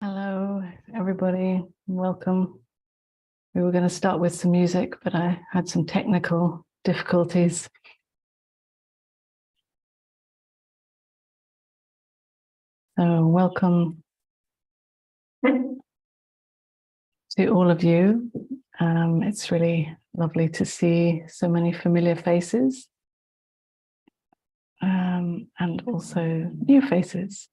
Hello, everybody. Welcome. We were going to start with some music, but I had some technical difficulties. So welcome to all of you. It's really lovely to see so many familiar faces and also new faces.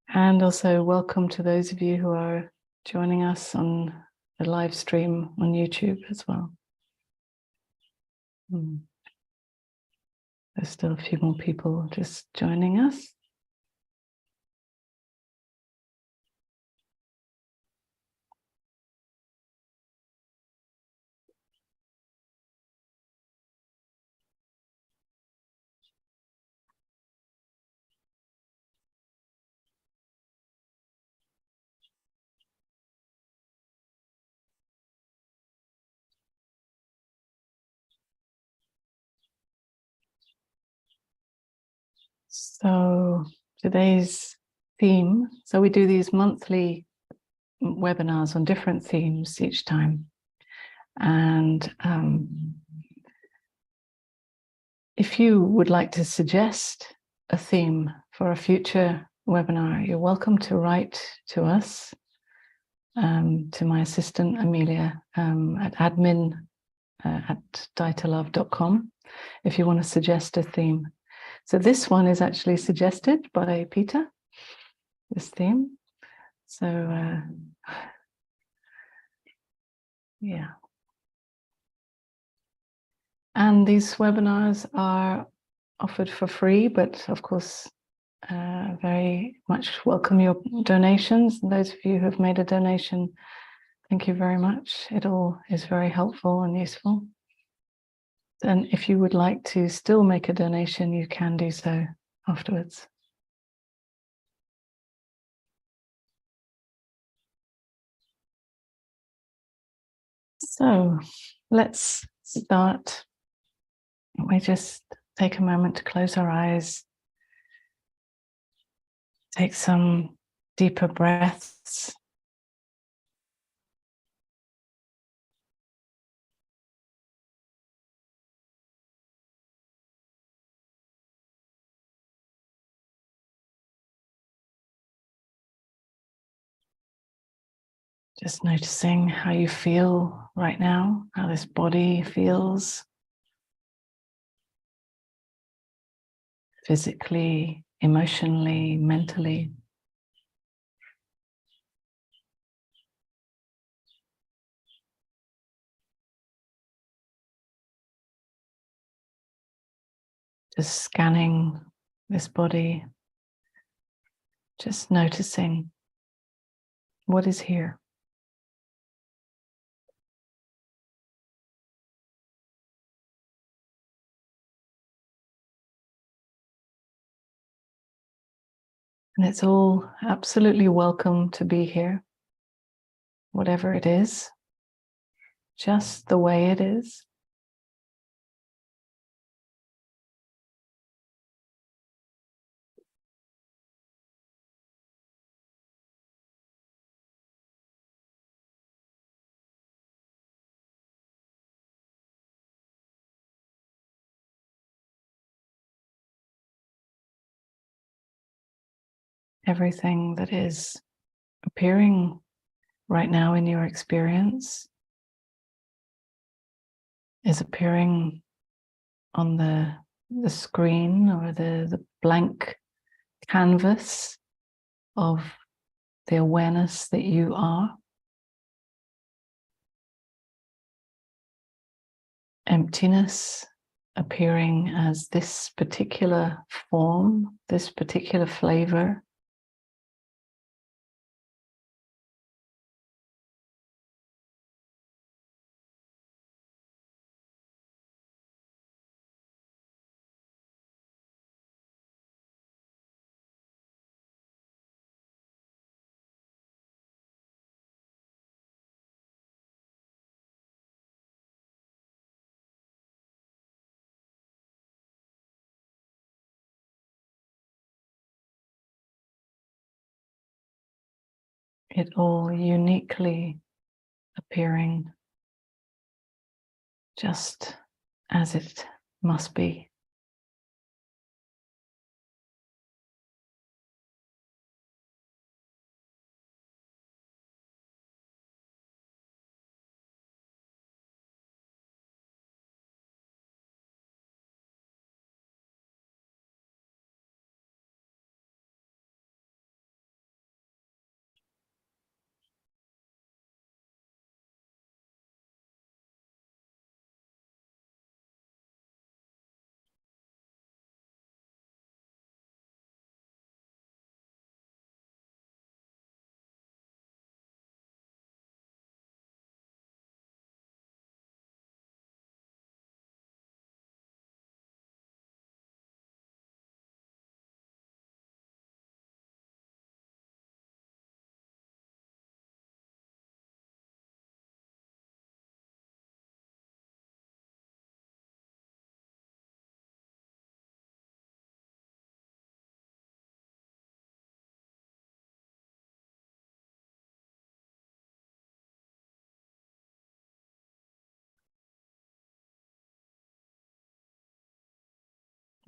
And also welcome to those of you who are joining us on the live stream on YouTube as well. There's still a few more people just joining us. So today's theme, so we do these monthly webinars on different themes each time. And if you would like to suggest a theme for a future webinar, you're welcome to write to us, to my assistant Amelia at admin@dietolove.com if you want to suggest a theme. So this one is actually suggested by Peter, this theme. So, yeah. And these webinars are offered for free, but of course, very much welcome your donations. And those of you who have made a donation, thank you very much. It all is very helpful and useful. And if you would like to still make a donation, you can do so afterwards. So let's start. We just take a moment to close our eyes, take some deeper breaths. Just noticing how you feel right now, how this body feels physically, emotionally, mentally. Just scanning this body, just noticing what is here. And it's all absolutely welcome to be here. whatever it is, just the way it is. Everything that is appearing right now in your experience is appearing on the screen or the blank canvas of the awareness that you are. Emptiness appearing as this particular form, this particular flavor. It all uniquely appearing just as it must be.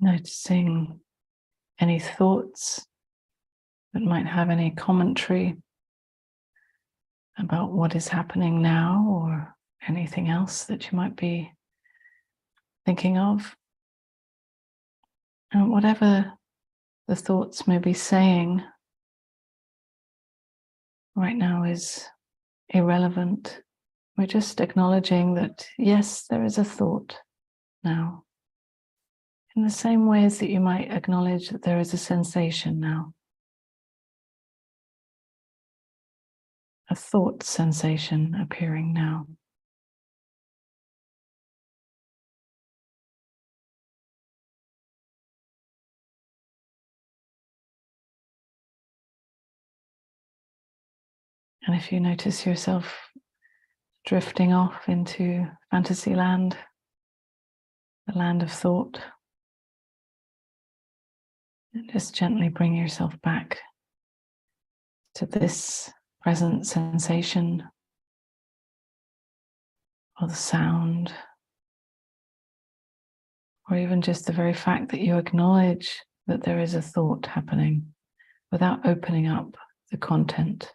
Noticing any thoughts that might have any commentary about what is happening now or anything else that you might be thinking of. And whatever the thoughts may be saying right now is irrelevant. We're just acknowledging that, yes, there is a thought now. In the same way as that you might acknowledge that there is a sensation now. A thought sensation appearing now. And if you notice yourself drifting off into fantasy land, the land of thought, just gently bring yourself back to this present sensation or the sound, or even just the very fact that you acknowledge that there is a thought happening without opening up the content.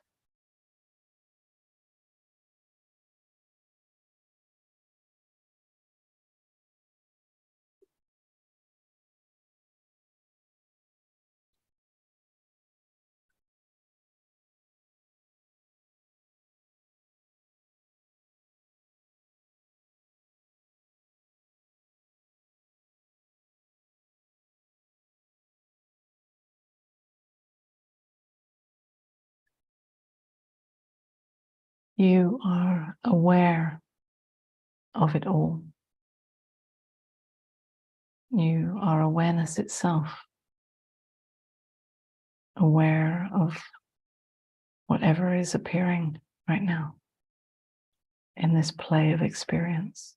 You are aware of it all. You are awareness itself, aware of whatever is appearing right now in this play of experience.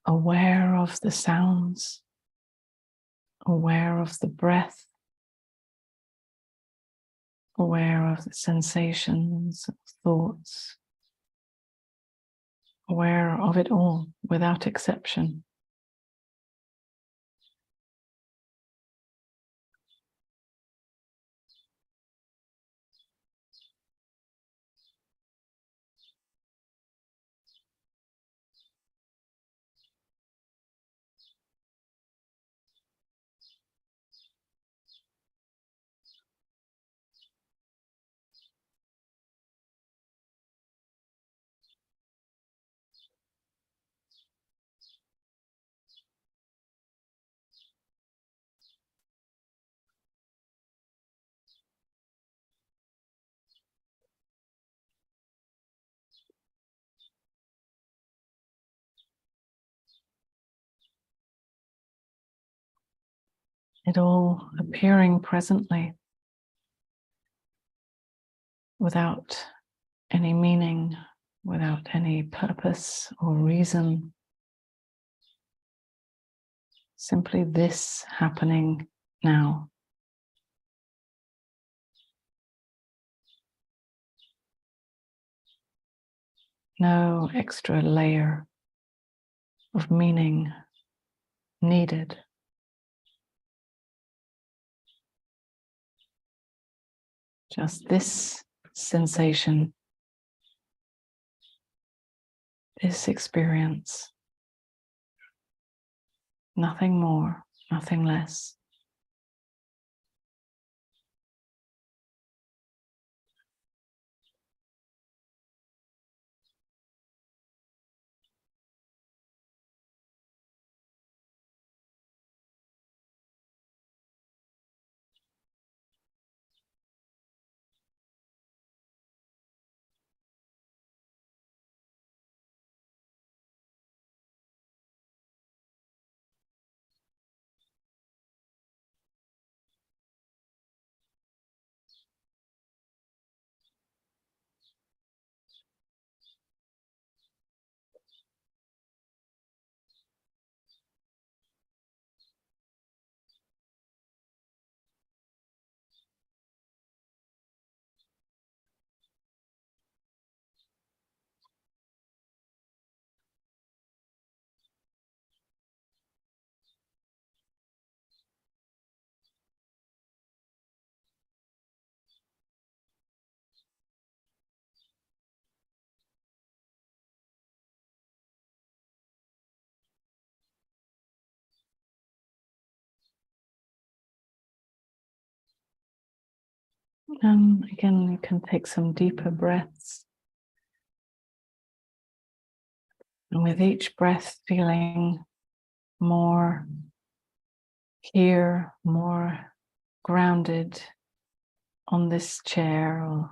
Aware of the sounds, aware of the breath, aware of the sensations, thoughts, aware of it all without exception. It all appearing presently without any meaning, without any purpose or reason. Simply this happening now. No extra layer of meaning needed. Just this sensation, this experience. Nothing more, nothing less. And again, you can take some deeper breaths. And with each breath, feeling more here, more grounded on this chair or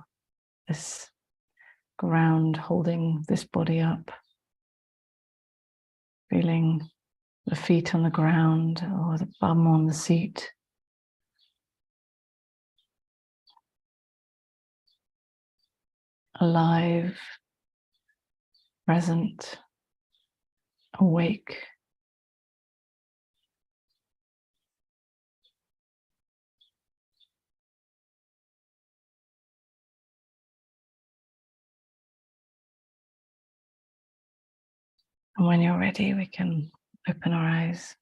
this ground holding this body up. Feeling the feet on the ground or the bum on the seat. Alive, present, awake. And when you're ready, we can open our eyes.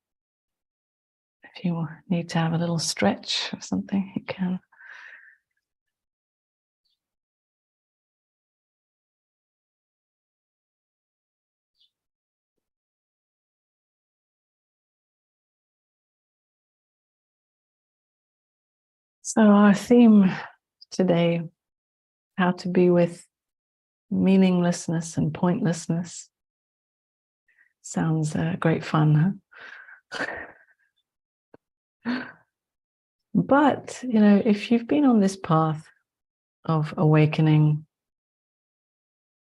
If you need to have a little stretch or something, you can. So our theme today, how to be with meaninglessness and pointlessness. Sounds great fun, huh? But, if you've been on this path of awakening,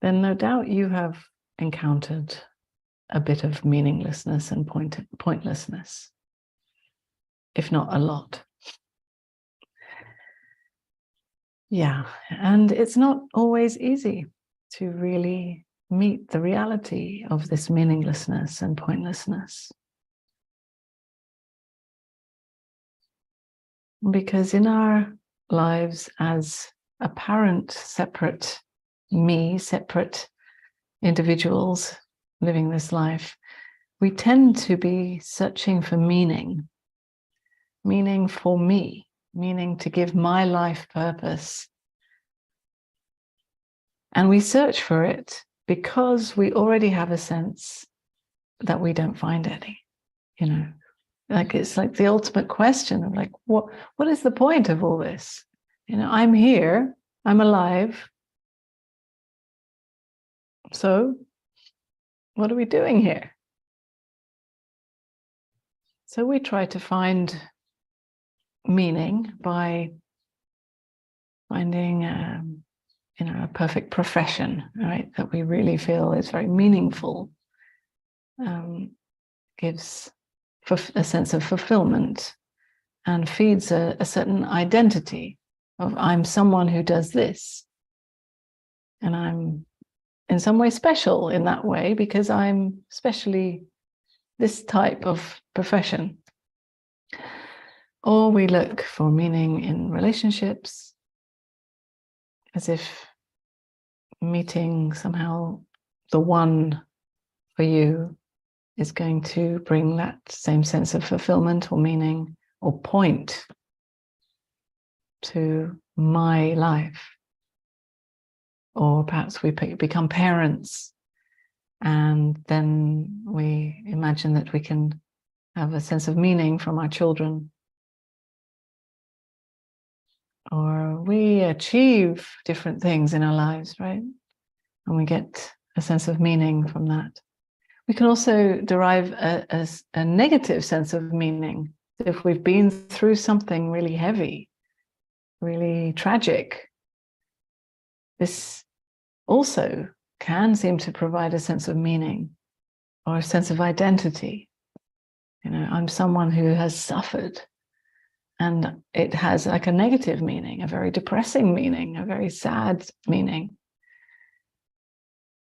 then no doubt you have encountered a bit of meaninglessness and pointlessness, if not a lot. Yeah, and it's not always easy to really meet the reality of this meaninglessness and pointlessness. Because in our lives as apparent separate separate individuals living this life, we tend to be searching for meaning for me, meaning to give my life purpose. And we search for it because we already have a sense that we don't find any, like it's like the ultimate question of like, what is the point of all this? I'm here, I'm alive. So what are we doing here? So we try to find meaning by finding a perfect profession, right? That we really feel is very meaningful, gives a sense of fulfillment and feeds a certain identity of I'm someone who does this. And I'm in some way special in that way because I'm especially this type of profession. Or we look for meaning in relationships, as if meeting somehow the one for you is going to bring that same sense of fulfillment or meaning or point to my life. Or perhaps we become parents and then we imagine that we can have a sense of meaning from our children. Or we achieve different things in our lives, right? And we get a sense of meaning from that. We can also derive a negative sense of meaning. If we've been through something really heavy, really tragic, this also can seem to provide a sense of meaning or a sense of identity. I'm someone who has suffered, and it has like a negative meaning, a very depressing meaning, a very sad meaning.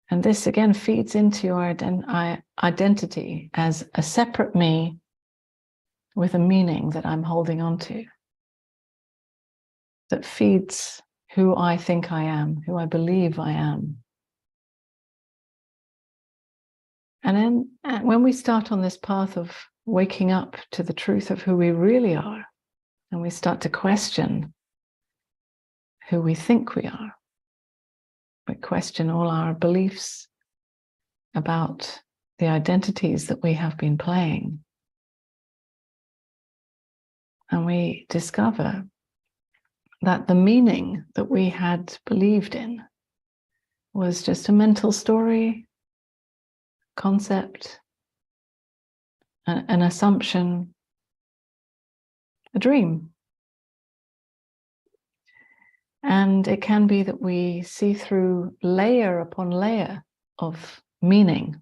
And this again feeds into your identity as a separate me with a meaning that I'm holding on to, that feeds who I think I am, who I believe I am. And then when we start on this path of waking up to the truth of who we really are, and we start to question who we think we are, we question all our beliefs about the identities that we have been playing. And we discover that the meaning that we had believed in was just a mental story, concept, an assumption, a dream. And it can be that we see through layer upon layer of meaning,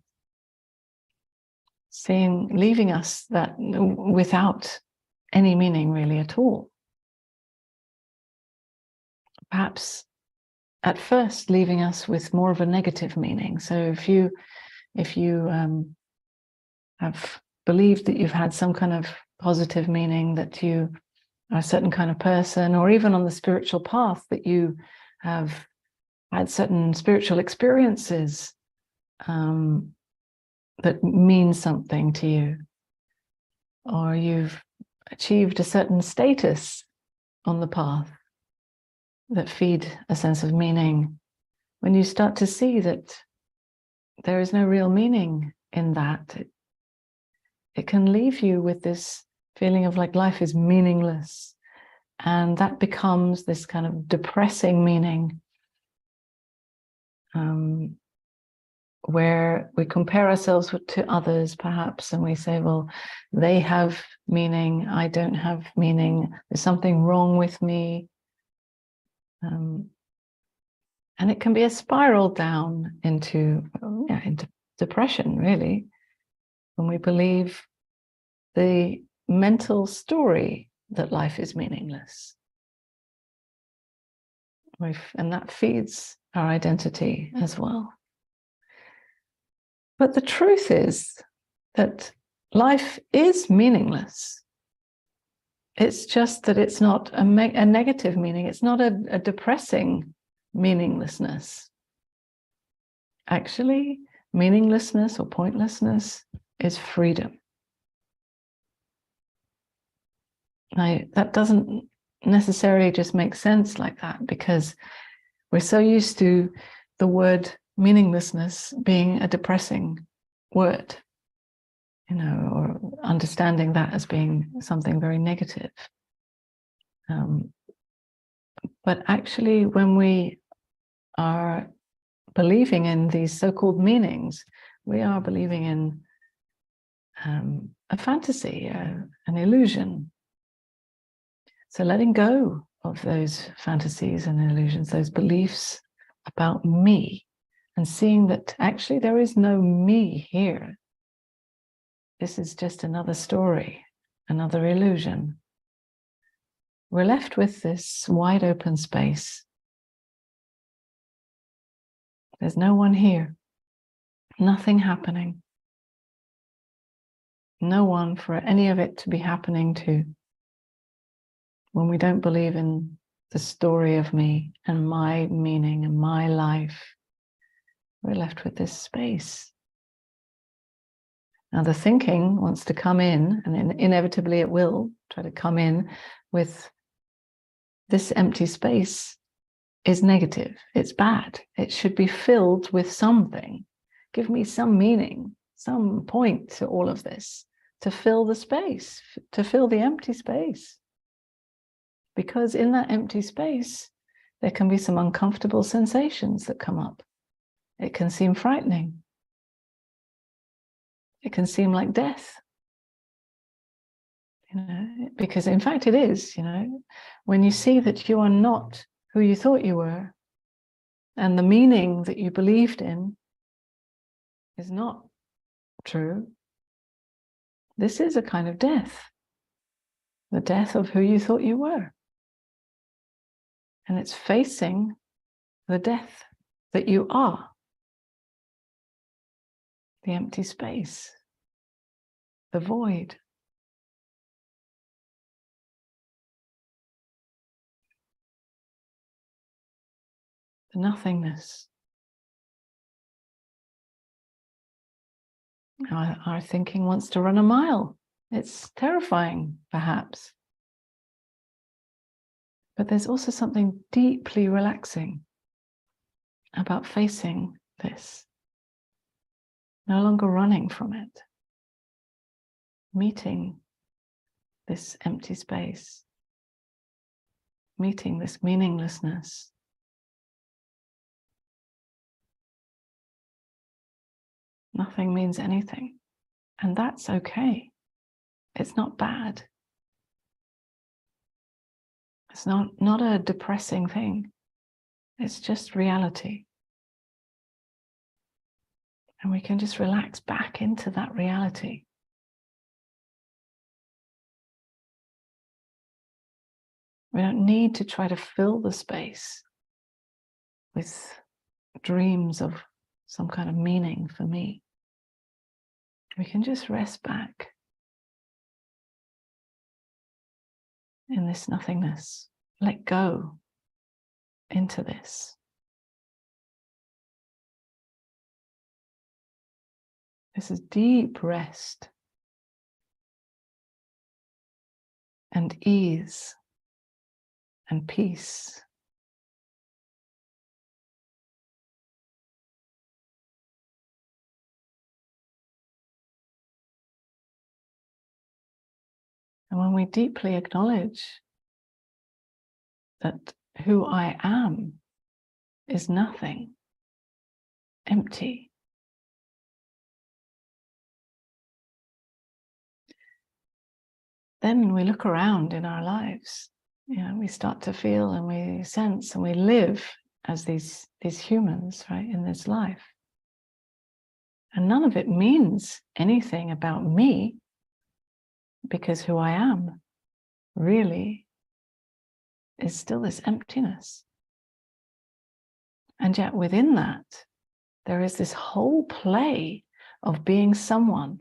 leaving us that without any meaning really at all. Perhaps at first leaving us with more of a negative meaning. So if you have believed that you've had some kind of positive meaning, that you are a certain kind of person, or even on the spiritual path that you have had certain spiritual experiences that mean something to you, or you've achieved a certain status on the path that feed a sense of meaning, when you start to see that there is no real meaning in that, it can leave you with this feeling of like life is meaningless. And that becomes this kind of depressing meaning, where we compare ourselves to others perhaps, and we say, well, they have meaning, I don't have meaning, there's something wrong with me. And it can be a spiral down into depression, really, when we believe the mental story that life is meaningless. And that feeds our identity as well. But the truth is that life is meaningless. It's just that it's not a negative meaning. It's not a depressing meaninglessness. Actually, meaninglessness or pointlessness is freedom. Now, that doesn't necessarily just make sense like that, because we're so used to the word meaninglessness being a depressing word, or understanding that as being something very negative. But actually, when we are believing in these so-called meanings, we are believing in a fantasy, an illusion. So letting go of those fantasies and illusions, those beliefs about me, and seeing that actually there is no me here. This is just another story, another illusion. We're left with this wide open space. There's no one here, nothing happening, no one for any of it to be happening to. When we don't believe in the story of me and my meaning and my life, we're left with this space. Now the thinking wants to come in, and inevitably it will try to come in with this empty space is negative, it's bad, it should be filled with something. Give me some meaning, some point to all of this, to fill the space, to fill the empty space. Because in that empty space, there can be some uncomfortable sensations that come up. It can seem frightening. It can seem like death. Because in fact it is, when you see that you are not who you thought you were, and the meaning that you believed in is not true, this is a kind of death. The death of who you thought you were. And it's facing the death that you are. The empty space. The void. The nothingness. Our thinking wants to run a mile. It's terrifying, perhaps. But there's also something deeply relaxing about facing this. No longer running from it. Meeting this empty space. meeting this meaninglessness. Nothing means anything, and that's okay. It's not bad. It's not a depressing thing. It's just reality. And we can just relax back into that reality. We don't need to try to fill the space with dreams of some kind of meaning for me. We can just rest back in this nothingness. Let go into this. This is deep rest and ease and peace. And when we deeply acknowledge that who I am is nothing, empty, then we look around in our lives. We start to feel and we sense and we live as these humans, right, in this life. And none of it means anything about me, because who I am really is still this emptiness. And yet within that, there is this whole play of being someone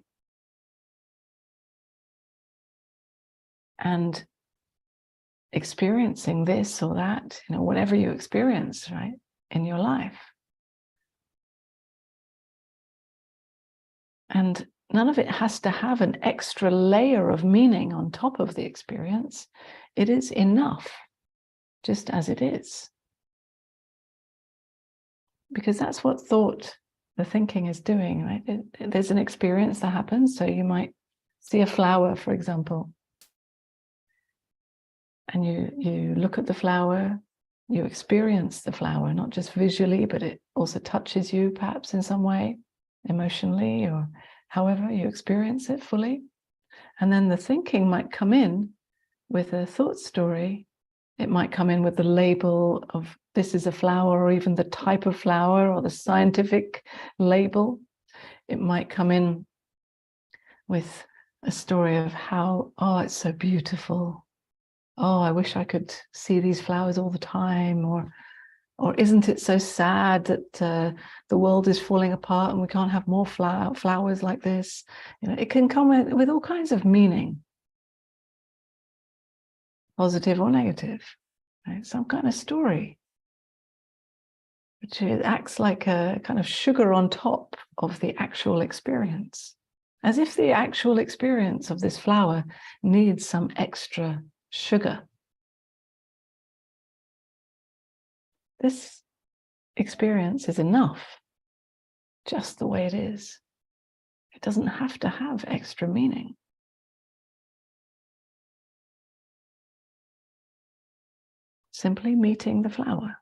and experiencing this or that, whatever you experience, right, in your life. And none of it has to have an extra layer of meaning on top of the experience. It is enough, just as it is. Because that's what the thinking is doing, right? There's an experience that happens. So you might see a flower, for example, and you look at the flower, you experience the flower, not just visually, but it also touches you perhaps in some way, emotionally, or however you experience it fully. And then the thinking might come in with a thought story. It might come in with the label of this is a flower, or even the type of flower, or the scientific label. It might come in with a story of how, oh, it's so beautiful. Oh, I wish I could see these flowers all the time. Or isn't it so sad that the world is falling apart and we can't have more flowers like this? It can come with all kinds of meaning, positive or negative, right? Some kind of story, which acts like a kind of sugar on top of the actual experience, as if the actual experience of this flower needs some extra sugar. This experience is enough, just the way it is. It doesn't have to have extra meaning. Simply meeting the flower.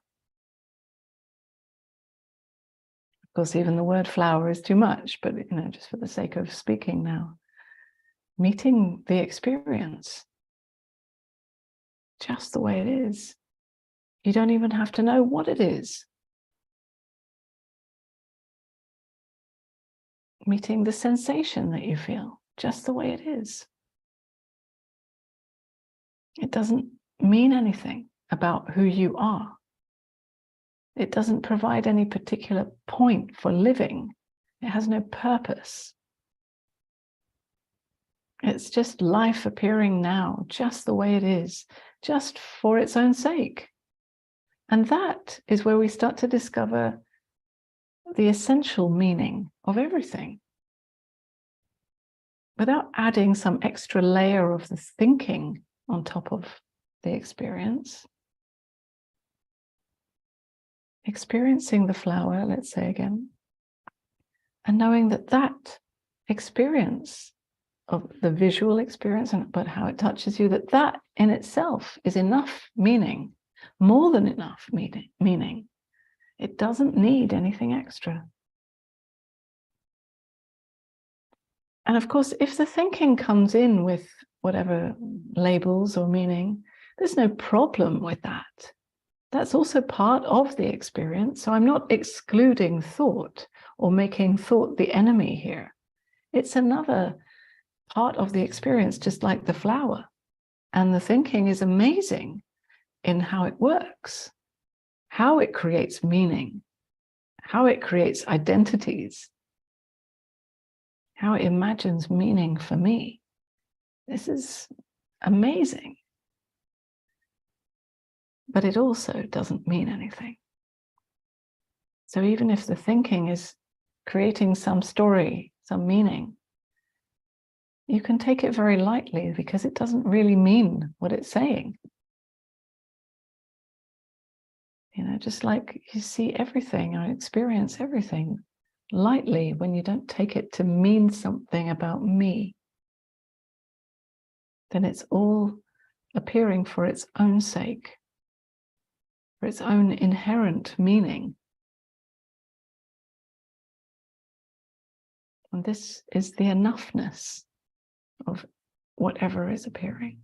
Of course, even the word flower is too much, but just for the sake of speaking now, meeting the experience just the way it is. You don't even have to know what it is. Meeting the sensation that you feel just the way it is. It doesn't mean anything about who you are. It doesn't provide any particular point for living. It has no purpose. It's just life appearing now, just the way it is, just for its own sake. And that is where we start to discover the essential meaning of everything. Without adding some extra layer of the thinking on top of the experience. Experiencing the flower, let's say again, and knowing that that experience of the visual experience, but how it touches you, that in itself is enough meaning, more than enough meaning. It doesn't need anything extra. And of course, if the thinking comes in with whatever labels or meaning, there's no problem with that. That's also part of the experience. So I'm not excluding thought or making thought the enemy here. It's another part of the experience, just like the flower. And the thinking is amazing in how it works, how it creates meaning, how it creates identities, how it imagines meaning for me. This is amazing. But it also doesn't mean anything. So even if the thinking is creating some story, some meaning, you can take it very lightly because it doesn't really mean what it's saying. You know, just like you see everything or experience everything lightly when you don't take it to mean something about me, then it's all appearing for its own sake, for its own inherent meaning. And this is the enoughness of whatever is appearing.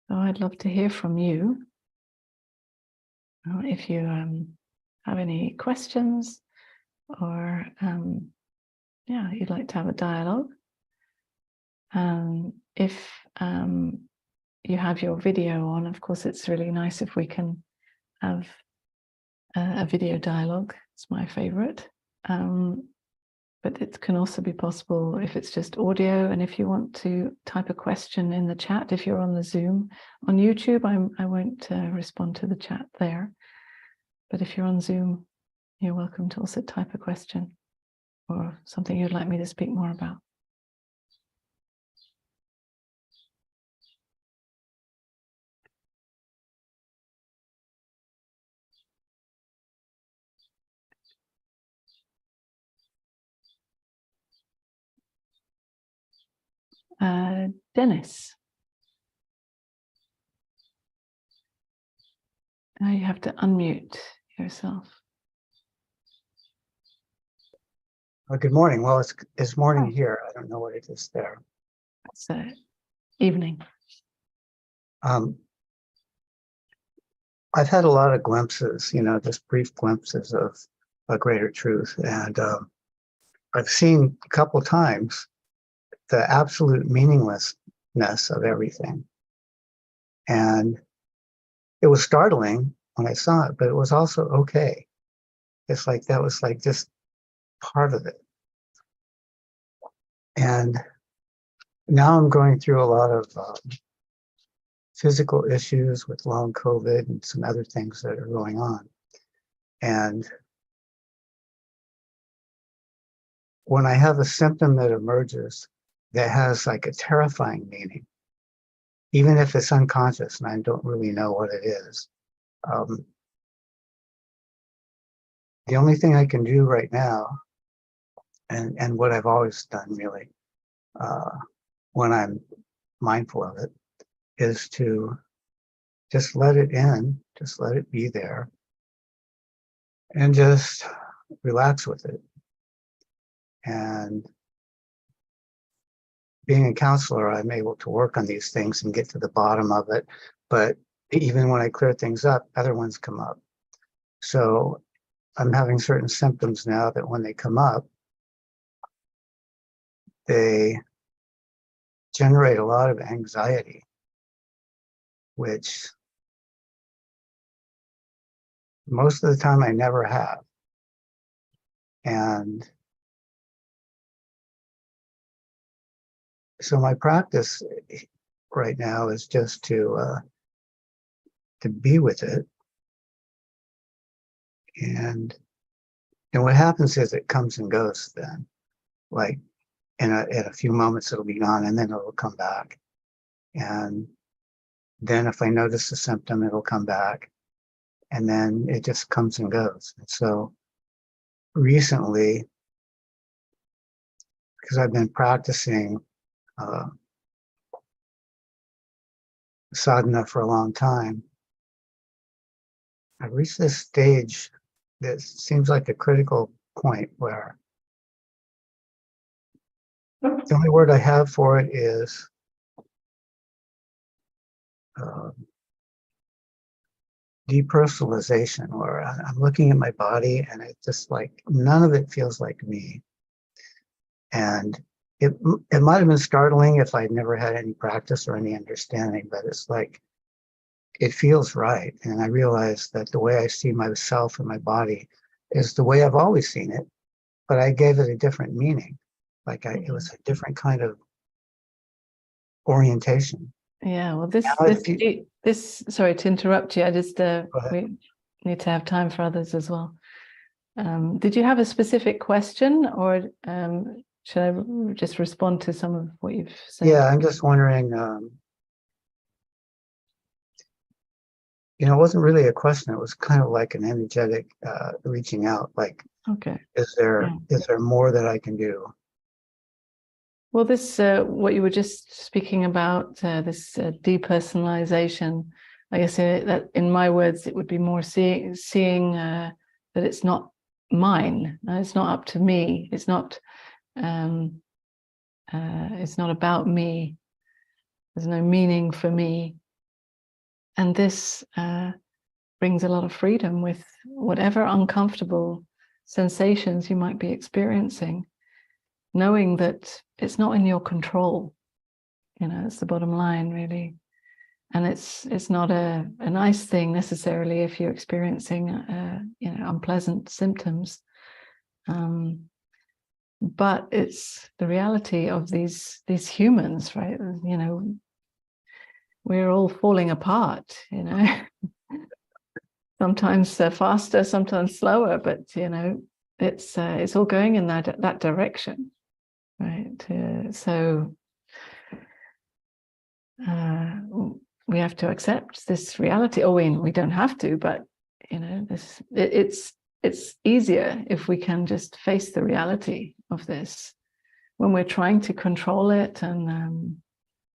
So I'd love to hear from you. If you have any questions or you'd like to have a dialogue. If you have your video on, of course, it's really nice if we can have a video dialogue. It's my favorite. But it can also be possible if it's just audio. And if you want to type a question in the chat, if you're on the Zoom, on YouTube, I won't respond to the chat there. But if you're on Zoom, you're welcome to also type a question or something you'd like me to speak more about. Dennis. Now you have to unmute yourself. Good morning. Well, it's morning here. I don't know what it is there. It's evening. I've had a lot of glimpses, just brief glimpses of a greater truth. And I've seen a couple times the absolute meaninglessness of everything. And it was startling when I saw it, but it was also okay. It's like that was like just part of it. And now I'm going through a lot of physical issues with long COVID and some other things that are going on. And when I have a symptom that emerges that has like a terrifying meaning, even if it's unconscious and I don't really know what it is, the only thing I can do right now, and what I've always done really, when I'm mindful of it, is to just let it in, just let it be there, and just relax with it. And being a counselor, I'm able to work on these things and get to the bottom of it. But even when I clear things up, other ones come up. So I'm having certain symptoms now that when they come up, they generate a lot of anxiety, which most of the time I never have. And so my practice right now is just to be with it. And what happens is it comes and goes then. Like in a few moments it'll be gone and then it'll come back. And Then if I notice a symptom, it'll come back, and then it just comes and goes. And so recently, because I've been practicing uh, sadhana for a long time, I've reached this stage that seems like a critical point where the only word I have for it is uh, depersonalization, or I'm looking at my body and it's just like none of it feels like me. And it might have been startling if I'd never had any practice or any understanding, but it's like it feels right. And I realized that the way I see myself and my body is the way I've always seen it, but I gave it a different meaning. Like it was a different kind of orientation. Yeah, well, Now this sorry to interrupt you. I just we need to have time for others as well. Did you have a specific question, or should I just respond to some of what you've said? Yeah, I'm just wondering. It wasn't really a question. It was kind of like an energetic reaching out. Like, okay, is there more that I can do? Well, this what you were just speaking about, this depersonalization. I guess that in my words, it would be more seeing that it's not mine. It's not up to me. It's not about me. There's no meaning for me. And this brings a lot of freedom with whatever uncomfortable sensations you might be experiencing, knowing that it's not in your control. It's the bottom line, really. And it's not a nice thing necessarily if you're experiencing unpleasant symptoms. But it's the reality of these humans, right? We're all falling apart, sometimes faster, sometimes slower, but it's all going in that direction, right? So we have to accept this reality. Or we don't have to, but it's easier if we can just face the reality of this. When we're trying to control it and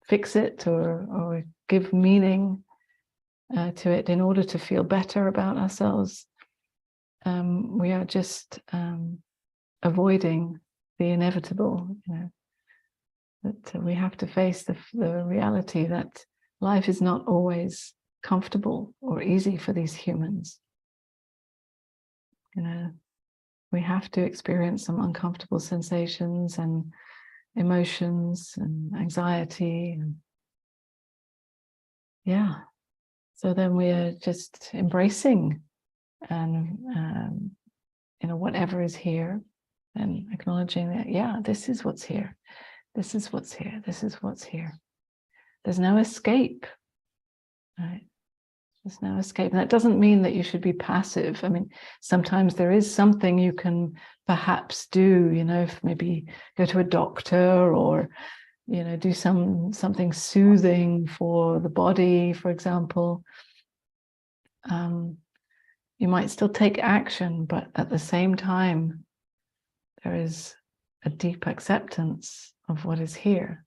fix it or give meaning to it in order to feel better about ourselves, we are just avoiding the inevitable. That we have to face the reality that life is not always comfortable or easy for these humans. We have to experience some uncomfortable sensations and emotions and anxiety. So then we are just embracing and whatever is here, and acknowledging that this is what's here. This is what's here. This is what's here. There's no escape, right? There's no escape. And that doesn't mean that you should be passive. I mean, sometimes there is something you can perhaps do, maybe go to a doctor or, do something soothing for the body, for example. You might still take action, but at the same time, there is a deep acceptance of what is here.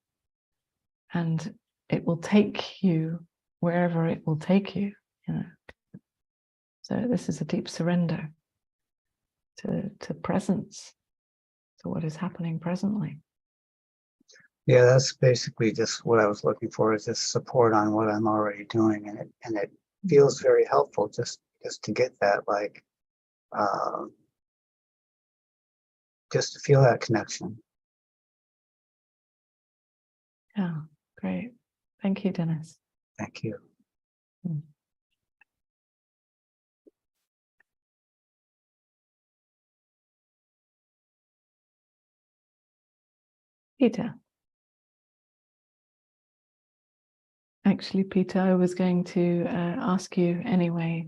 And it will take you wherever it will take you. So this is a deep surrender to presence, to what is happening presently. Yeah, that's basically just what I was looking for, is just support on what I'm already doing, and it feels very helpful just to get that, like just to feel that connection. Yeah, great. Thank you, Dennis. Thank you. Peter. Actually, Peter, I was going to ask you anyway,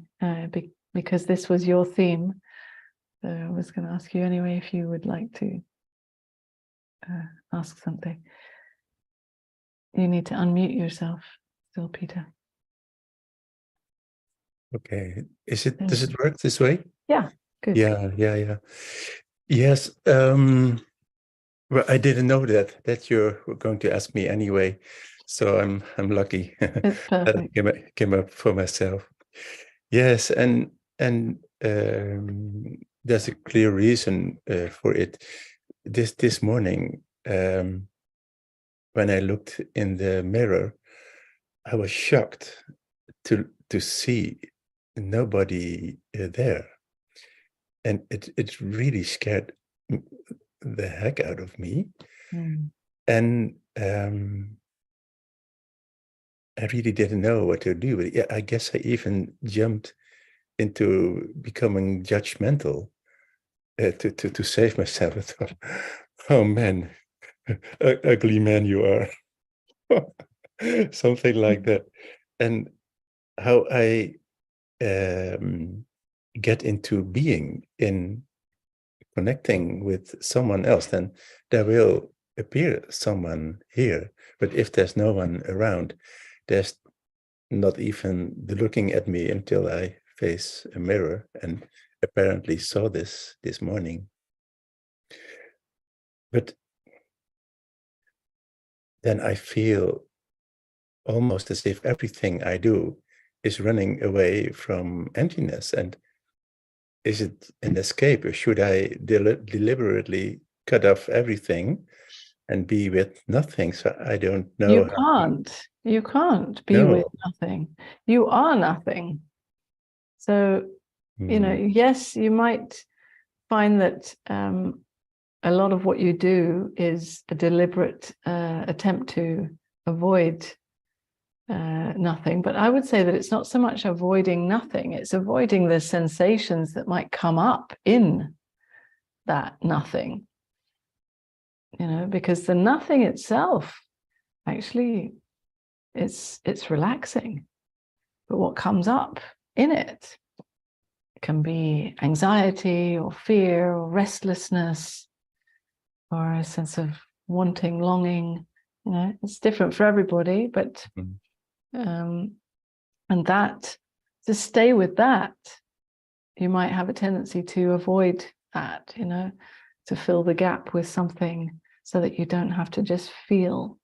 because this was your theme. So I was going to ask you anyway if you would like to ask something. You need to unmute yourself still, Peter. Okay. Does it work this way? Yeah, good. Yeah. Yes. Well, I didn't know that you were going to ask me anyway, so I'm lucky It's that perfect. it came up for myself. Yes, and there's a clear reason for it. This morning, when I looked in the mirror, I was shocked to see nobody there, and it really scared the heck out of me. Mm. And I really didn't know what to do. But yeah, I guess I even jumped into becoming judgmental to save myself. I thought, oh man, ugly man you are. Something like that. And how I get into being in connecting with someone else, then there will appear someone here. But if there's no one around, there's not even looking at me until I face a mirror, and apparently saw this morning. But then I feel almost as if everything I do is running away from emptiness. And is it an escape, or should I deliberately cut off everything and be with nothing? So I don't know how. You can't be with No. nothing. You are nothing. So, yes, you might find that a lot of what you do is a deliberate attempt to avoid nothing. But I would say that it's not so much avoiding nothing, it's avoiding the sensations that might come up in that nothing, because the nothing itself, actually, it's relaxing. But what comes up in it can be anxiety or fear or restlessness or a sense of wanting, longing. It's different for everybody, but and that, to stay with that, you might have a tendency to avoid that, to fill the gap with something so that you don't have to just feel.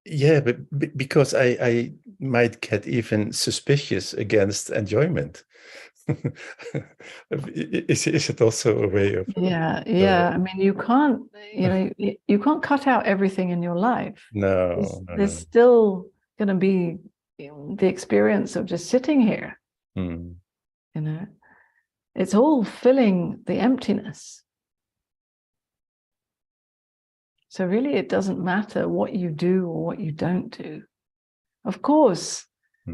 Yeah, but because I might get even suspicious against enjoyment. Is it also a way of? Yeah. I mean, you can't, you can't cut out everything in your life. No. There's still going to be the experience of just sitting here. It's all filling the emptiness. So really, it doesn't matter what you do or what you don't do. Of course,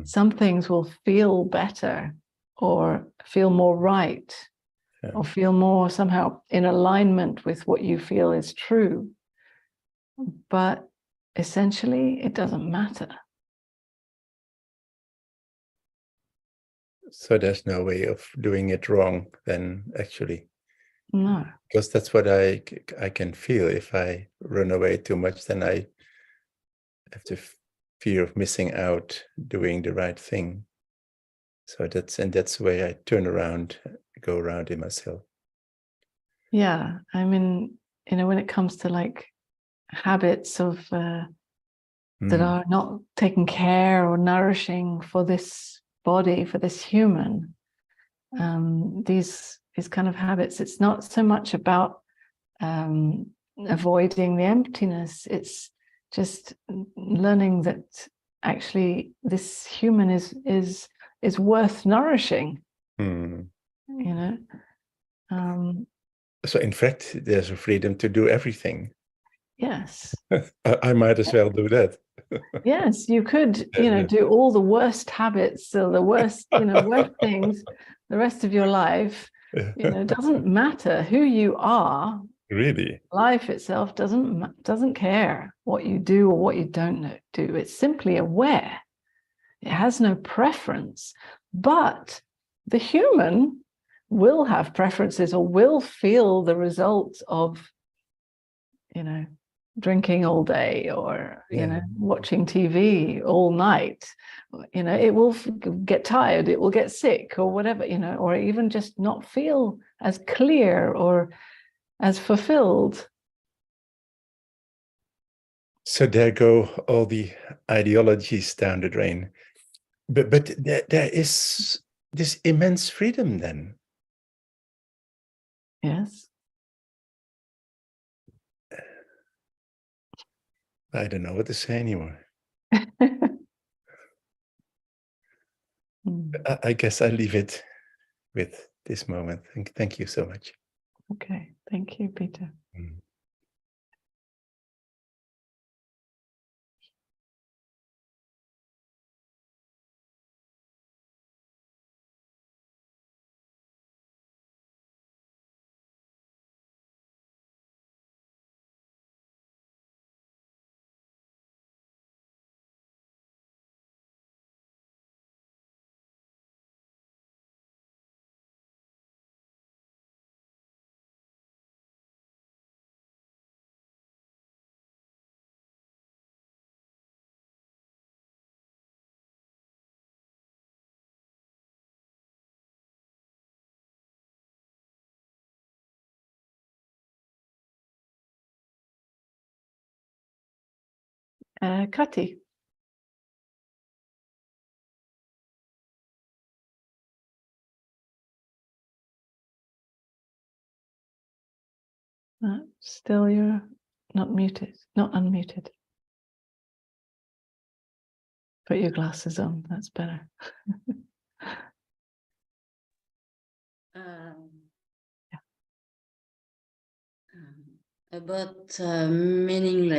some things will feel better or feel more right, or feel more somehow in alignment with what you feel is true. But essentially, it doesn't matter. So there's no way of doing it wrong then, actually. No. Because that's what I can feel. If I run away too much, then I have the fear of missing out doing the right thing. So that's the way I turn around, go around in myself. Yeah, I mean, when it comes to like habits of that are not taking care or nourishing for this body, for this human, these kind of habits, it's not so much about avoiding the emptiness. It's just learning that actually this human is worth nourishing. So in fact, there's a freedom to do everything. Yes. I might as well do that. Yes, you could, do all the worst habits or the worst, worst things the rest of your life. It doesn't matter who you are. Really? Life itself doesn't care what you do or what you don't do. It's simply aware. It has no preference. But the human will have preferences or will feel the results of, drinking all day, or Yeah. you know, watching TV all night, you know, it will get tired, it will get sick, or whatever, you know, or even just not feel as clear or as fulfilled. So there go all the ideologies down the drain. But there is this immense freedom then. Yes. I don't know what to say anymore. I guess I leave it with this moment. Thank you so much. Okay, thank you, Peter. Mm. Kati. Still you're not muted, not unmuted. Put your glasses on, that's better. About meaning.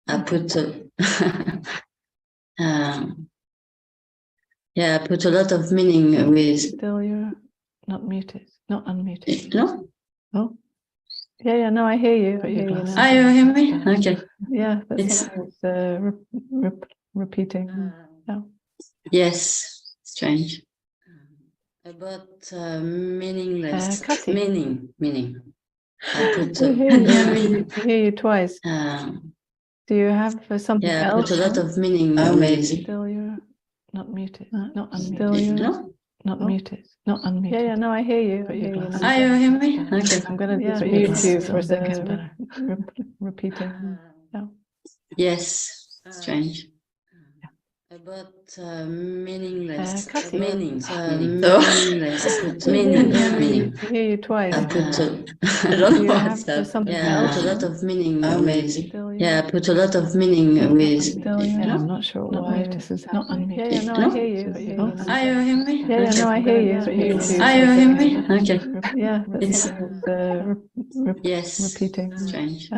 I put yeah, I put a lot of meaning with. Still you're not muted, not unmuted. No? Oh, yeah, no, I hear you. I hear you now. You hear me? Okay. Yeah, that's It's repeating. Yeah. Yes, strange. About meaningless. Kati. Meaning. I put I hear you twice. Do you have something yeah, I else? put a lot of meaning with. Still you're not muted, not unmuted. Still you're No? not muted, not unmuted. Yeah, no, I hear you. I hear you now. You hear me? Okay. I'm going to mute you for a second. Repeating. Yeah. Yes, strange. About meaningless. Kati. Meaningless. Meaning. I hear you twice. I put I don't know what's that. something else. I put a lot of meaning with. Yeah, I put a lot of meaning with. Still, yeah, I'm not sure why this is not unmuted. Yeah, no, I hear you. You hear me? Yeah, no, I hear you. You hear me? Okay. Yeah, It's yes, repeating. strange.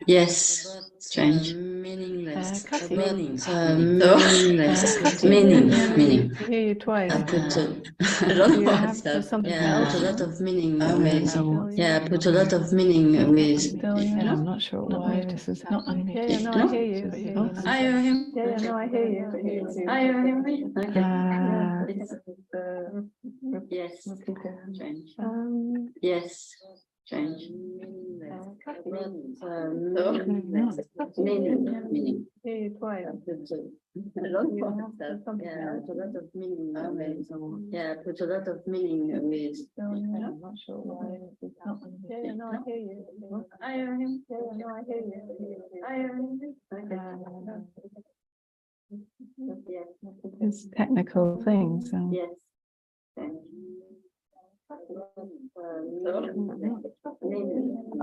Yes, strange. Meaningless. Meaningless. Meaning. I hear you twice. I put I don't know what's that. Something Yeah, I else. put a lot of meaning with. yeah, I put a lot of meaning with. Still, yeah, I'm not sure why this is not unmuted. Yeah, no, I hear you. You hear me? Yeah, no, I hear you. You hear me? Okay. Yes. Strange. Yes. Strange. Meaning. Hear you twice. I don't know what's that. Yeah, put a lot of meaning with. Yeah, put a lot of meaning with. I'm not sure why this is not unmuted. Yeah, no, I hear you. I hear him. Yeah, no, I hear you. I hear him. It's technical things. Yes.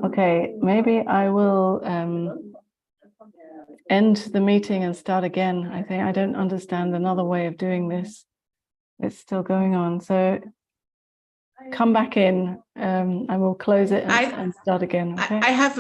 Okay, maybe I will end the meeting and start again. I think I don't understand another way of doing this. It's still going on. So come back in. I will close it and start again. Okay. I have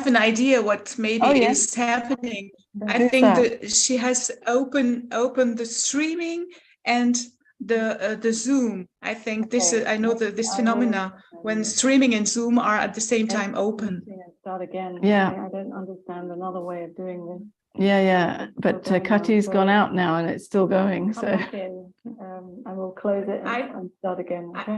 an idea what maybe is happening. I think that she has opened the streaming and the Zoom. I think this is, I know that this phenomena when streaming and Zoom are at the same time open. Start again. Yeah. I don't understand another way of doing this. Yeah. But Kati's gone out now and it's still going. So I will close it and start again. Okay?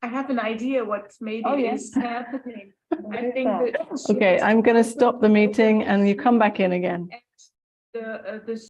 I have an idea what maybe is happening. I think that Okay, I'm going to stop the meeting and you come back in again. the